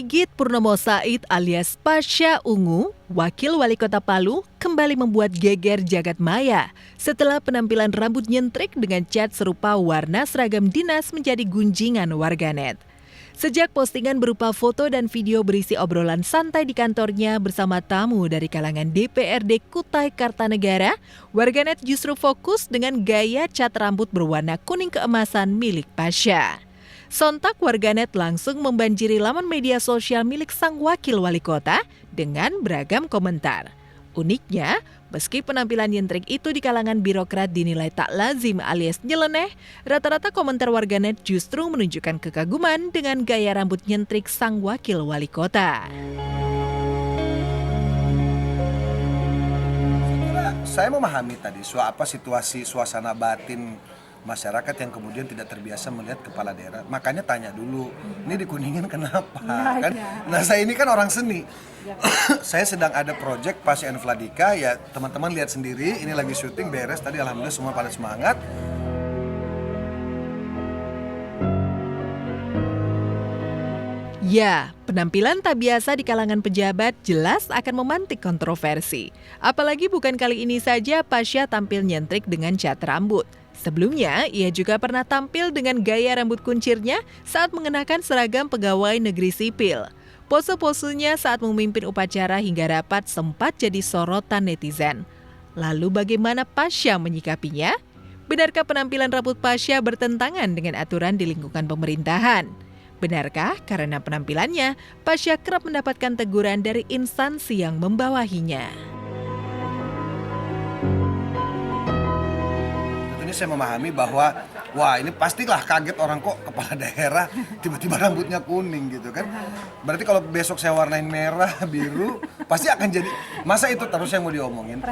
Sigit Purnomo Said alias Pasha Ungu, Wakil Wali Kota Palu, kembali membuat geger jagat maya setelah penampilan rambut nyentrik dengan cat serupa warna seragam dinas menjadi gunjingan warganet. Sejak postingan berupa foto dan video berisi obrolan santai di kantornya bersama tamu dari kalangan DPRD Kutai Kartanegara, warganet justru fokus dengan gaya cat rambut berwarna kuning keemasan milik Pasha. Sontak warganet langsung membanjiri laman media sosial milik sang wakil wali kota dengan beragam komentar. Uniknya, meski penampilan nyentrik itu di kalangan birokrat dinilai tak lazim alias nyeleneh, rata-rata komentar warganet justru menunjukkan kekaguman dengan gaya rambut nyentrik sang wakil wali kota. Saya memahami tadi situasi suasana batin masyarakat yang kemudian tidak terbiasa melihat kepala daerah, makanya tanya dulu, ini dikuningin kenapa? Kan? Nah saya ini kan orang seni, saya sedang ada project Pasha and Vladika, ya teman-teman lihat sendiri, ini lagi syuting beres, tadi alhamdulillah semua pada semangat. Ya, penampilan tak biasa di kalangan pejabat jelas akan memantik kontroversi. Apalagi bukan kali ini saja Pasha tampil nyentrik dengan cat rambut. Sebelumnya, ia juga pernah tampil dengan gaya rambut kuncirnya saat mengenakan seragam pegawai negeri sipil. Pose-posenya saat memimpin upacara hingga rapat sempat jadi sorotan netizen. Lalu bagaimana Pasha menyikapinya? Benarkah penampilan rambut Pasha bertentangan dengan aturan di lingkungan pemerintahan? Benarkah karena penampilannya, Pasha kerap mendapatkan teguran dari instansi yang membawahinya? Saya memahami bahwa wah ini pastilah kaget orang kok kepala daerah tiba-tiba rambutnya kuning gitu kan. Berarti kalau besok saya warnain merah, biru pasti akan jadi, masa itu terus yang mau diomongin?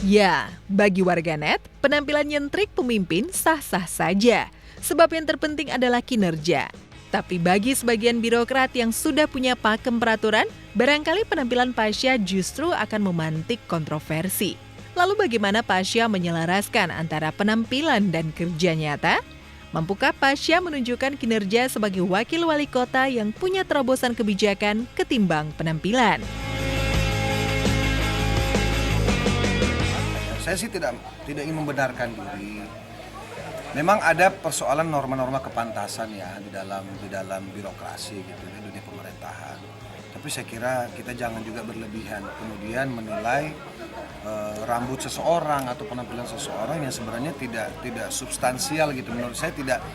Ya, bagi warganet, penampilan nyentrik pemimpin sah-sah saja. Sebab yang terpenting adalah kinerja. Tapi bagi sebagian birokrat yang sudah punya pakem peraturan, barangkali penampilan Pasha justru akan memantik kontroversi. Lalu bagaimana Pasha menyelaraskan antara penampilan dan kerja nyata? Mampukah Pasha menunjukkan kinerja sebagai wakil wali kota yang punya terobosan kebijakan ketimbang penampilan? Saya sih tidak ingin membenarkan diri. Memang ada persoalan norma-norma kepantasan ya di dalam birokrasi gitu di dunia pemerintahan. Tapi saya kira kita jangan juga berlebihan kemudian menilai rambut seseorang atau penampilan seseorang yang sebenarnya tidak substansial gitu. Menurut saya tidak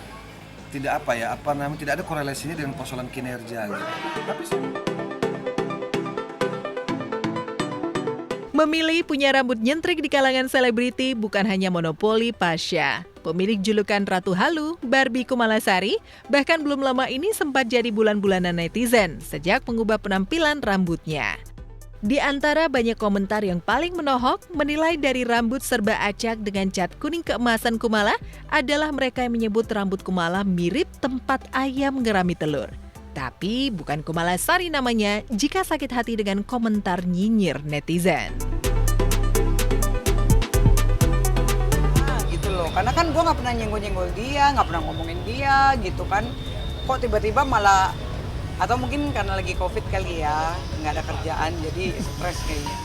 ada korelasinya dengan persoalan kinerja gitu. Memilih punya rambut nyentrik di kalangan selebriti bukan hanya monopoli Pasha. Pemilik julukan Ratu Halu, Barbie Kumalasari, bahkan belum lama ini sempat jadi bulan-bulanan netizen sejak mengubah penampilan rambutnya. Di antara banyak komentar yang paling menohok, menilai dari rambut serba acak dengan cat kuning keemasan Kumala adalah mereka yang menyebut rambut Kumala mirip tempat ayam ngerami telur. Tapi bukan Kumalasari namanya jika sakit hati dengan komentar nyinyir netizen. Karena kan gue nggak pernah nyenggol-nyenggol dia, nggak pernah ngomongin dia gitu kan. Kok tiba-tiba malah, atau mungkin karena lagi COVID kali ya, nggak ada kerjaan jadi stres kayaknya.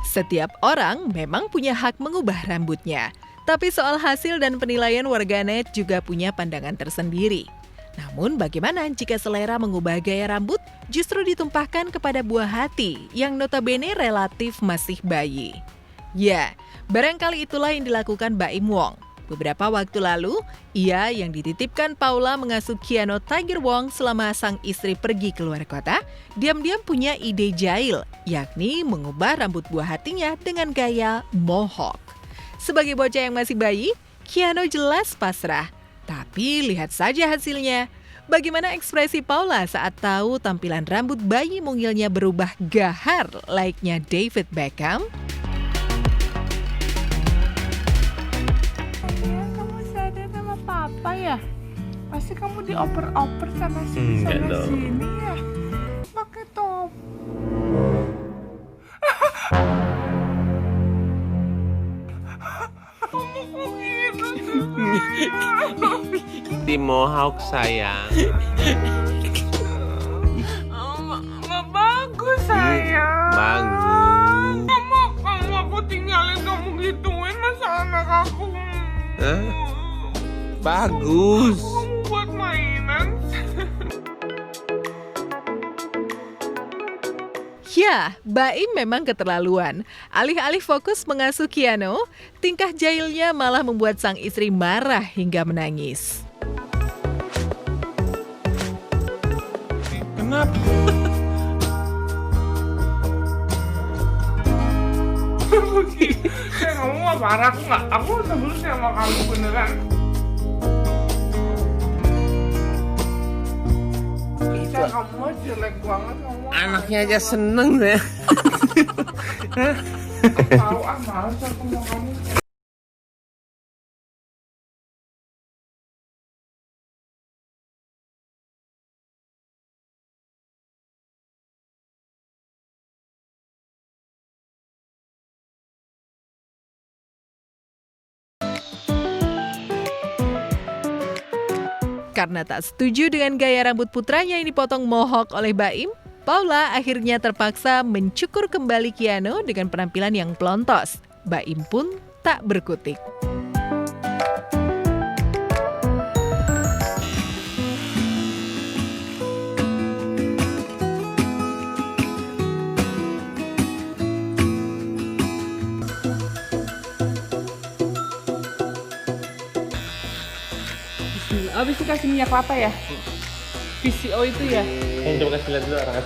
Setiap orang memang punya hak mengubah rambutnya. Tapi soal hasil dan penilaian warganet juga punya pandangan tersendiri. Namun bagaimana jika selera mengubah gaya rambut justru ditumpahkan kepada buah hati yang notabene relatif masih bayi? Ya, barangkali itulah yang dilakukan Baim Wong. Beberapa waktu lalu, ia yang dititipkan Paula mengasuh Keanu Tiger Wong selama sang istri pergi keluar kota, diam-diam punya ide jahil, yakni mengubah rambut buah hatinya dengan gaya mohawk. Sebagai bocah yang masih bayi, Keanu jelas pasrah. Tapi lihat saja hasilnya. Bagaimana ekspresi Paula saat tahu tampilan rambut bayi mungilnya berubah gahar layaknya David Beckham? Sayang, kamu sadar sama papa ya? Pasti kamu dioper-oper sana sini ya? Pakai top. Kamu kok Di Mohawk sayang. Nggak bagus sayang. Bagus. Kamu aku tinggalin kamu gituin masa anak aku. Hah? Bagus. Kamu buat mainan. Ya, Baim memang keterlaluan. Alih-alih fokus mengasuh Kiano, tingkah jahilnya malah membuat sang istri marah hingga menangis. Kenapa? Kamu nggak marah, aku sebelum sama kamu beneran. Kayak kamu mah jelek banget kamu. Anaknya aja seneng deh. Tahu males aku mau kamu. Karena tak setuju dengan gaya rambut putranya yang dipotong mohawk oleh Baim, Paula akhirnya terpaksa mencukur kembali Kiano dengan penampilan yang pelontos. Baim pun tak berkutik. Abis itu kasih minyak kelapa ya? VCO itu ya? Coba kasih lihat dulu orang.